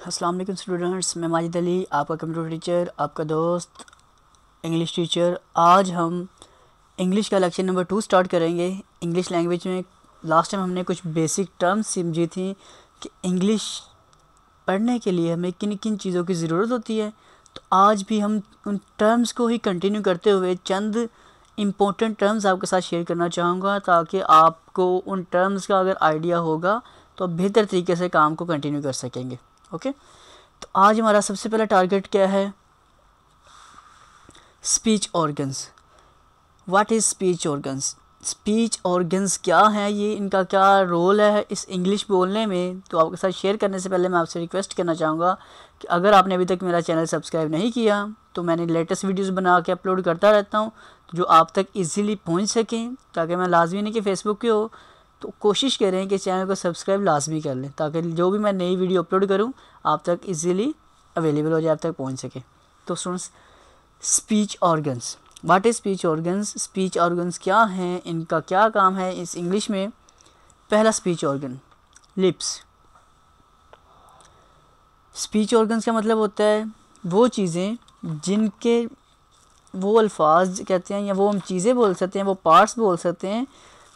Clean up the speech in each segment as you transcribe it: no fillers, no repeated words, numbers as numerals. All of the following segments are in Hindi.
अस्सलाम वालेकुम स्टूडेंट्स, मैं माजिद अली, आपका कंप्यूटर टीचर, आपका दोस्त इंग्लिश टीचर। आज हम इंग्लिश का लेक्चर नंबर 2 स्टार्ट करेंगे। इंग्लिश लैंग्वेज में लास्ट टाइम हमने कुछ बेसिक टर्म्स समझी थी कि इंग्लिश पढ़ने के लिए हमें किन किन चीज़ों की ज़रूरत होती है। तो आज भी हम उन टर्म्स को ही कंटिन्यू करते हुए चंद इम्पोर्टेंट टर्म्स आपके साथ शेयर करना चाहूँगा, ताकि आपको उन टर्म्स का अगर आइडिया होगा तो बेहतर तरीके से काम को कंटिन्यू कर सकेंगे। ओके, तो आज हमारा सबसे पहला टारगेट क्या है? Speech organs. What is speech organs? Speech organs क्या है, ये इनका क्या रोल है इस इंग्लिश बोलने में। तो आपके साथ शेयर करने से पहले मैं आपसे रिक्वेस्ट करना चाहूँगा कि अगर आपने अभी तक मेरा चैनल सब्सक्राइब नहीं किया तो मैंने लेटेस्ट वीडियोस बना के अपलोड करता रहता हूँ, जो आप तक इजीली पहुँच सकें। ताकि मैं लाजमी नहीं कि फेसबुक पे हो, तो कोशिश करें कि चैनल को सब्सक्राइब लाजमी कर लें, ताकि जो भी मैं नई वीडियो अपलोड करूं आप तक इजीली अवेलेबल हो जाए, आप तक पहुंच सके। तो students, speech organs, what is speech organs? Speech organs क्या हैं, इनका क्या काम है इस इंग्लिश में? पहला speech organ, lips. Speech organs का मतलब होता है वो चीज़ें जिनके वो अल्फाज कहते हैं, या वो हम चीज़ें बोल सकते हैं, वो पार्ट्स बोल सकते हैं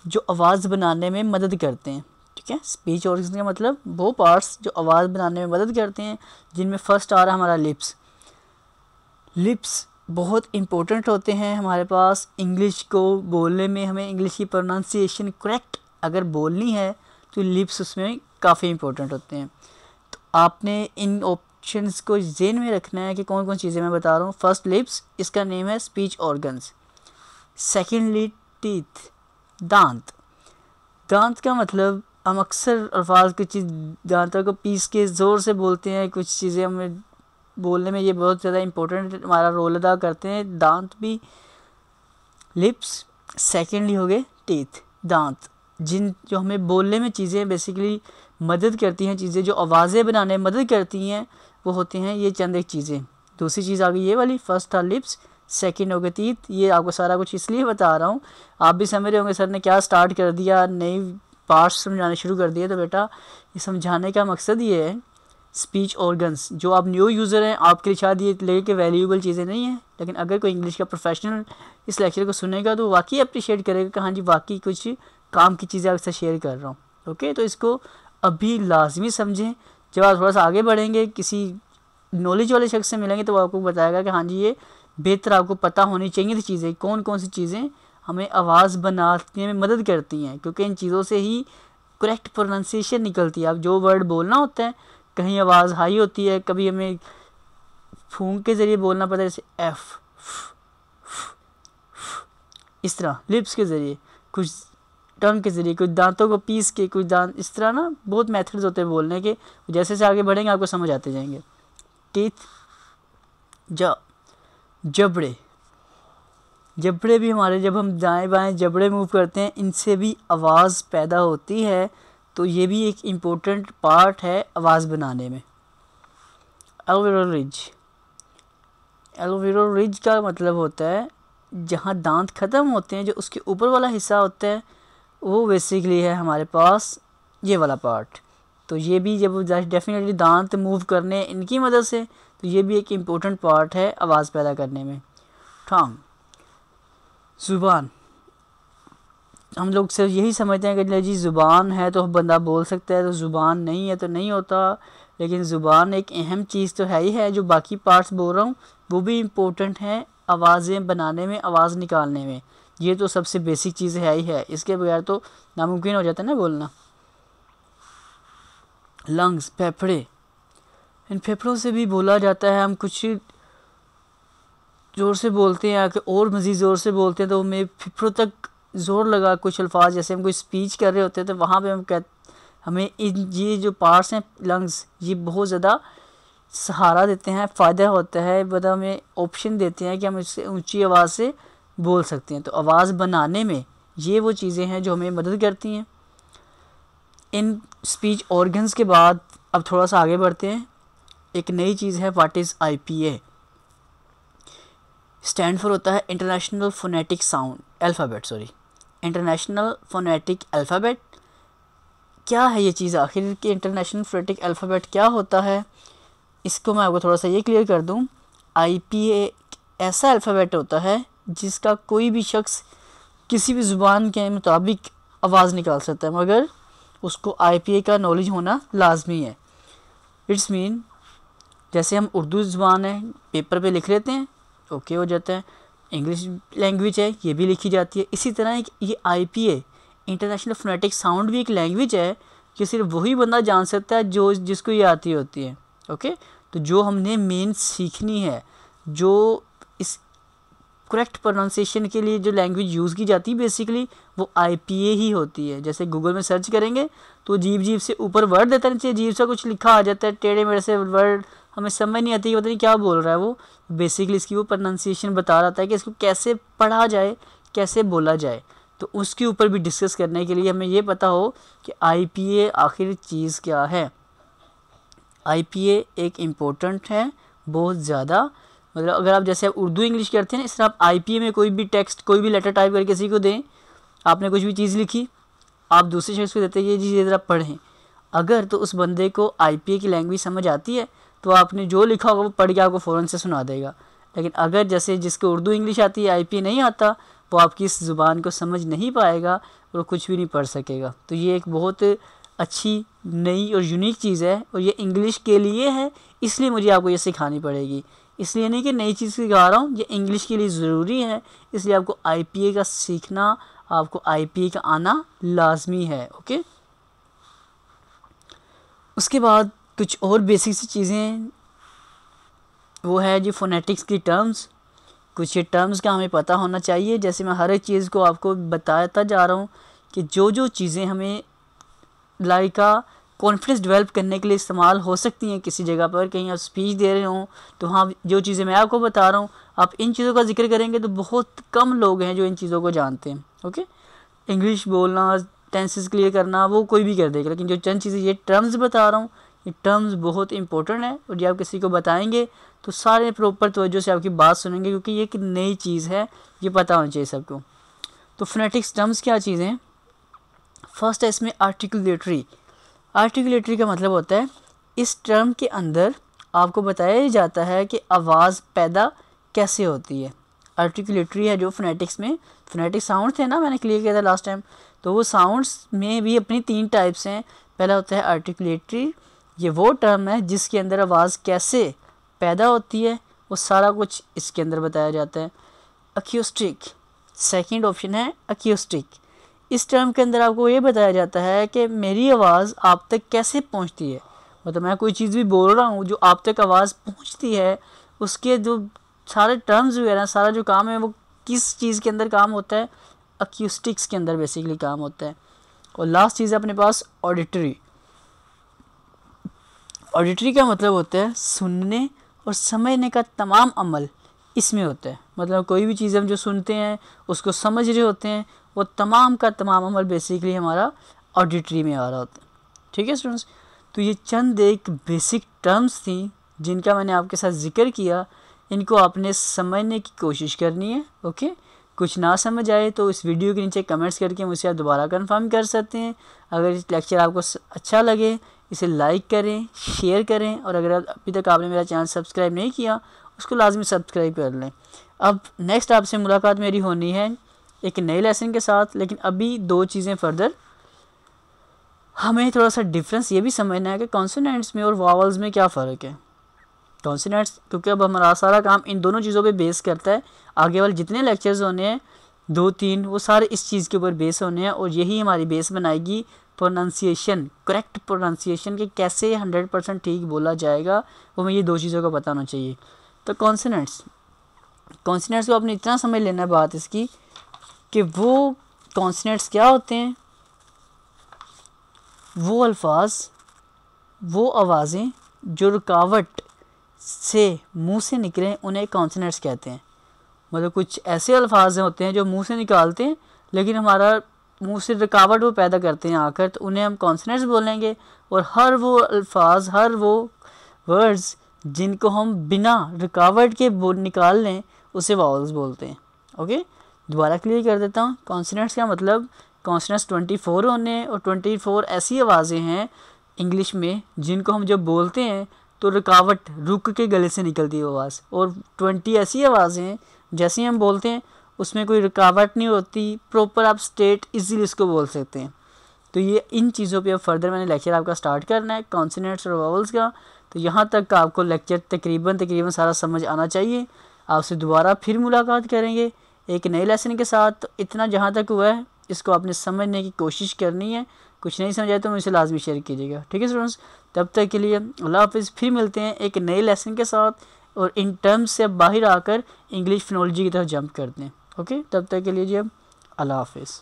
जो आवाज़ बनाने में मदद करते हैं। ठीक है, स्पीच ऑर्गन्स का मतलब वो पार्ट्स जो आवाज़ बनाने में मदद करते हैं, जिनमें फर्स्ट आ रहा है हमारा लिप्स। लिप्स बहुत इम्पोर्टेंट होते हैं हमारे पास इंग्लिश को बोलने में। हमें इंग्लिश की प्रोनाउंसिएशन करेक्ट अगर बोलनी है तो लिप्स उसमें काफ़ी इम्पोर्टेंट होते हैं। तो आपने इन ऑप्शंस को ज़हन में रखना है कि कौन कौन चीज़ें मैं बता रहा हूँ। फर्स्ट लिप्स, इसका नेम है स्पीच ऑर्गन्स। सेकेंडली टीथ, दांत। दांत का मतलब हम अक्सर अल्फाज कुछ चीज़ दांतों को पीस के ज़ोर से बोलते हैं, कुछ चीज़ें हमें बोलने में ये बहुत ज़्यादा इम्पोर्टेंट हमारा रोल अदा करते हैं, दांत भी। लिप्स, सेकेंडली हो गए टीथ, दांत, जिन जो हमें बोलने में चीज़ें बेसिकली मदद करती हैं, चीज़ें जो आवाज़ें बनाने में मदद करती हैं, वो होती हैं ये चंद एक चीज़ें। दूसरी चीज़ आ गई ये वाली, फर्स्ट था लिप्स, सेकंड हो गए टीथ। ये आपको सारा कुछ इसलिए बता रहा हूँ, आप भी समझ रहे होंगे सर ने क्या स्टार्ट कर दिया, नई पार्ट्स समझाने शुरू कर दिए। तो बेटा, ये समझाने का मकसद ये है, स्पीच ऑर्गन्स जो आप न्यू यूज़र हैं आपके लिए शायद ये लगे कि वैल्यूएबल चीज़ें नहीं हैं, लेकिन अगर कोई इंग्लिश का प्रोफेशनल इस लेक्चर को सुनेगा तो वाकई अप्रिशिएट करेगा कि हाँ जी, वाकई कुछ काम की चीज़ें आपसे शेयर कर रहा हूँ। ओके, तो इसको अभी लाजमी समझें। जब आप थोड़ा सा आगे बढ़ेंगे, किसी नॉलेज वाले शख्स से मिलेंगे तो वो आपको बताएगा कि हाँ जी, ये बेहतर आपको पता होनी चाहिए थी चीज़ें, कौन कौन सी चीज़ें हमें आवाज़ बनाने में मदद करती हैं, क्योंकि इन चीज़ों से ही करेक्ट प्रोनाउंसिएशन निकलती है। अब जो वर्ड बोलना होता है, कहीं आवाज़ हाई होती है, कभी हमें फूंक के ज़रिए बोलना पड़ता है, जैसे एफ, इस तरह लिप्स के ज़रिए, कुछ टंग के ज़रिए, कुछ दांतों को पीस के, कुछ दांत, इस तरह ना बहुत मेथड्स होते हैं बोलने के। जैसे जैसे आगे बढ़ेंगे आपको समझ आते जाएंगे। टीथ, जबड़े। जबड़े भी हमारे, जब हम दाएं बाएं जबड़े मूव करते हैं, इनसे भी आवाज़ पैदा होती है, तो ये भी एक इम्पोर्टेंट पार्ट है आवाज़ बनाने में। Alveolar ridge. एल्वियोलर रिज का मतलब होता है जहाँ दांत ख़त्म होते हैं, जो उसके ऊपर वाला हिस्सा होता है, वो बेसिकली है हमारे पास ये वाला पार्ट। तो ये भी जब डेफिनेटली दांत मूव करने इनकी मदद से, तो ये भी एक इम्पोर्टेंट पार्ट है आवाज़ पैदा करने में। टंग, ज़ुबान। हम लोग सिर्फ यही समझते हैं कि जी ज़ुबान है तो बंदा बोल सकता है, तो ज़ुबान नहीं है तो नहीं होता। लेकिन ज़ुबान एक अहम चीज़ तो है ही है। जो बाकी पार्ट्स बोल रहा हूँ वो भी इम्पोर्टेंट हैं आवाज़ें बनाने में, आवाज़ निकालने में। ये तो सबसे बेसिक चीज़ है ही है, इसके बगैर तो नामुमकिन हो जाता है ना बोलना। लंग्स, फेफड़े। इन फेफड़ों से भी बोला जाता है। हम कुछ ज़ोर से बोलते हैं कि और मज़ीद ज़ोर से बोलते हैं तो हमें फेफड़ों तक ज़ोर लगा कुछ अल्फाज, जैसे हम कोई स्पीच कर रहे होते हैं तो वहाँ पे हमें ये जो पार्ट्स हैं लंग्स, ये बहुत ज़्यादा सहारा देते हैं, फ़ायदा होता है, मतलब हमें ऑप्शन देते हैं कि हम इससे ऊंची आवाज़ से बोल सकते हैं। तो आवाज़ बनाने में ये वो चीज़ें हैं जो हमें मदद करती हैं। इन स्पीच ऑर्गन्स के बाद अब थोड़ा सा आगे बढ़ते हैं। एक नई चीज़ है, what is IPA। Stand for होता है international phonetic sound alphabet, international phonetic alphabet. क्या है ये चीज़ आखिर कि इंटरनेशनल फोनेटिक अल्फ़ाबेट क्या होता है? इसको मैं आपको थोड़ा सा ये क्लियर कर दूं, IPA ऐसा अल्फ़ाबेट होता है जिसका कोई भी शख्स किसी भी ज़ुबान के मुताबिक आवाज़ निकाल सकता है, मगर उसको IPA का नॉलेज होना लाजमी है। इट्स मीन जैसे हम उर्दू ज़ुबान है पेपर पे लिख लेते हैं, ओके हो जाता है, इंग्लिश लैंग्वेज है ये भी लिखी जाती है, इसी तरह एक ये IPA इंटरनेशनल फोनेटिक साउंड भी एक लैंग्वेज है कि सिर्फ वही बंदा जान सकता है जो जिसको ये आती होती है। ओके, तो जो हमने मेन सीखनी है, जो इस करेक्ट प्रोनाउंसिएशन के लिए जो लैंग्वेज यूज़ की जाती है बेसिकली वो IPA ही होती है। जैसे गूगल में सर्च करेंगे तो अजीब से ऊपर वर्ड देता है, नीचे अजीब सा कुछ लिखा आ जाता है, टेढ़े मेढ़े से वर्ड, हमें समझ नहीं आती कि पता नहीं क्या बोल रहा है वो। बेसिकली इसकी वो प्रोनाउंसिएशन बता रहा था कि इसको कैसे पढ़ा जाए, कैसे बोला जाए। तो उसके ऊपर भी डिस्कस करने के लिए हमें ये पता हो कि IPA आखिर चीज़ क्या है। IPA एक इम्पोर्टेंट है बहुत ज़्यादा, मतलब अगर आप जैसे आप उर्दू इंग्लिश करते हैं इस तरह आप IPA में कोई भी टेक्स्ट, कोई भी लेटर टाइप करके किसी को दें, आपने कुछ भी चीज़ लिखी, आप दूसरे शख्स को देते हैं ये चीज़ ज़रा पढ़ें, अगर तो उस बंदे को IPA की लैंग्वेज समझ आती है तो आपने जो लिखा होगा वो पढ़ के आपको फ़ौरन से सुना देगा। लेकिन अगर जैसे जिसको उर्दू इंग्लिश आती है IPA नहीं आता, वो आपकी इस ज़ुबान को समझ नहीं पाएगा और कुछ भी नहीं पढ़ सकेगा। तो ये एक बहुत अच्छी नई और यूनिक चीज़ है और ये इंग्लिश के लिए है, इसलिए मुझे आपको ये सिखानी पड़ेगी। इसलिए नहीं कि नई चीज़ सिखा रहा हूँ, ये इंग्लिश के लिए ज़रूरी है, इसलिए आपको IPA का सीखना, आपको IPA का आना लाजमी है। ओके, उसके बाद कुछ और बेसिक सी चीज़ें वो है जी फोनेटिक्स की टर्म्स। कुछ ये टर्म्स का हमें पता होना चाहिए। जैसे मैं हर एक चीज़ को आपको बताता जा रहा हूँ कि जो जो चीज़ें हमें लाइका कॉन्फिडेंस डेवलप करने के लिए इस्तेमाल हो सकती हैं किसी जगह पर, कहीं आप स्पीच दे रहे हों तो हाँ, जो चीज़ें मैं आपको बता रहा हूँ आप इन चीज़ों का जिक्र करेंगे तो बहुत कम लोग हैं जो इन चीज़ों को जानते हैं। ओके, इंग्लिश बोलना, टेंसेस क्लियर करना वो कोई भी कर देगा, लेकिन जो चंद चीज़ें ये टर्म्स बता रहा हूँ ये टर्म्स बहुत इंपॉर्टेंट है और जब आप किसी को बताएंगे तो सारे प्रॉपर तवज्जो से आपकी बात सुनेंगे, क्योंकि ये एक नई चीज़ है, ये पता होना चाहिए सबको। तो फोनेटिक्स टर्म्स क्या चीज़ें हैं? फर्स्ट है इसमें आर्टिकुलेटरी। आर्टिकुलेटरी का मतलब होता है इस टर्म के अंदर आपको बताया जाता है कि आवाज़ पैदा कैसे होती है। आर्टिकुलेटरी है जो फोनेटिक्स में, फोनेटिक साउंड थे ना, मैंने क्लियर किया था लास्ट टाइम, तो वो साउंड्स में भी अपनी 3 टाइप्स हैं। पहला होता है आर्टिकुलेटरी, ये वो टर्म है जिसके अंदर आवाज़ कैसे पैदा होती है वो सारा कुछ इसके अंदर बताया जाता है। अक्यूस्टिक, सेकंड ऑप्शन है अक्यूस्टिक। इस टर्म के अंदर आपको ये बताया जाता है कि मेरी आवाज़ आप तक कैसे पहुंचती है, मतलब मैं कोई चीज़ भी बोल रहा हूँ जो आप तक आवाज़ पहुंचती है, उसके जो सारे टर्म्स वगैरह सारा जो काम है वो किस चीज़ के अंदर काम होता है, अक्यूस्टिक्स के अंदर बेसिकली काम होता है। और लास्ट चीज़ है अपने पास ऑडिटरी। ऑडिटरी का मतलब होता है सुनने और समझने का तमाम अमल इसमें होता है, मतलब कोई भी चीज़ हम जो सुनते हैं उसको समझ रहे होते हैं वो तमाम का तमाम अमल बेसिकली हमारा ऑडिटरी में आ रहा होता है। ठीक है स्टूडेंट्स, तो ये चंद एक बेसिक टर्म्स थी जिनका मैंने आपके साथ जिक्र किया, इनको आपने समझने की कोशिश करनी है। ओके, कुछ ना समझ आए तो इस वीडियो के नीचे कमेंट्स करके मुझसे आप दोबारा कंफर्म कर सकते हैं। अगर इस लेक्चर आपको अच्छा लगे इसे लाइक करें, शेयर करें, और अगर अभी तक आपने मेरा चैनल सब्सक्राइब नहीं किया उसको लाजमी सब्सक्राइब कर लें। अब नेक्स्ट आपसे मुलाकात मेरी होनी है एक नए लेसन के साथ, लेकिन अभी 2 चीज़ें फर्दर हमें थोड़ा सा डिफरेंस ये भी समझना है कि कॉन्सोनेंट्स में और वावल्स में क्या फ़र्क है। कॉन्सोनेंट्स क्योंकि अब हमारा सारा काम इन दोनों चीज़ों पे बेस करता है, आगे वाले जितने लेक्चर्स होने हैं 2-3 वो सारे इस चीज़ के ऊपर बेस होने हैं और यही हमारी बेस बनाएगी प्रोनाउंसिएशन, करेक्ट प्रोनाउंसिएशन के कैसे 100% ठीक बोला जाएगा, वो हमें ये 2 चीज़ों का पता होना चाहिए। तो कॉन्सोनेंट्स को आपने इतना समझ लेना है बात इसकी कि वो कॉन्सोनेंट्स क्या होते हैं, वो अल्फाज, वो आवाज़ें जो रुकावट से मुंह से निकलें उन्हें कॉन्सोनेंट्स कहते हैं। मतलब कुछ ऐसे अल्फाज होते हैं जो मुंह से निकालते हैं लेकिन हमारा मुंह से रुकावट वो पैदा करते हैं आकर, तो उन्हें हम कॉन्सोनेंट्स बोलेंगे। और हर वो अल्फाज, हर वो वर्ड्स जिनको हम बिना रुकावट के निकाल लें उसे वावल्स बोलते हैं। ओके, दोबारा क्लियर कर देता हूँ। कॉन्सोनेंट्स का मतलब कॉन्सोनेंट्स 24 होने और 24 ऐसी आवाज़ें हैं इंग्लिश में जिनको हम जब बोलते हैं तो रुकावट, रुक के गले से निकलती है वो आवाज़। और 20 ऐसी आवाज़ें हैं जैसे हम बोलते हैं उसमें कोई रुकावट नहीं होती, प्रॉपर आप स्ट्रेट इजीली इसको बोल सकते हैं। तो ये इन चीज़ों पे अब फर्दर मैंने लेक्चर आपका स्टार्ट करना है कॉन्सोनेंट्स और वावल्स का। तो यहाँ तक का आपको लेक्चर तकरीबन सारा समझ आना चाहिए। आपसे दोबारा फिर मुलाकात करेंगे एक नए लेसन के साथ। तो इतना जहाँ तक हुआ है इसको आपने समझने की कोशिश करनी है। कुछ नहीं समझ आए तो मुझसे लाजमी शेयर कीजिएगा, ठीक है स्टूडेंट्स। तब तक के लिए अल्लाह हाफिज़। फिर मिलते हैं एक नए लेसन के साथ और इन टर्म्स से बाहर आकर इंग्लिश फिनोलॉजी की तरफ जंप करते हैं। ओके, तब तक के लिए जी अब अल्लाह हाफिज़।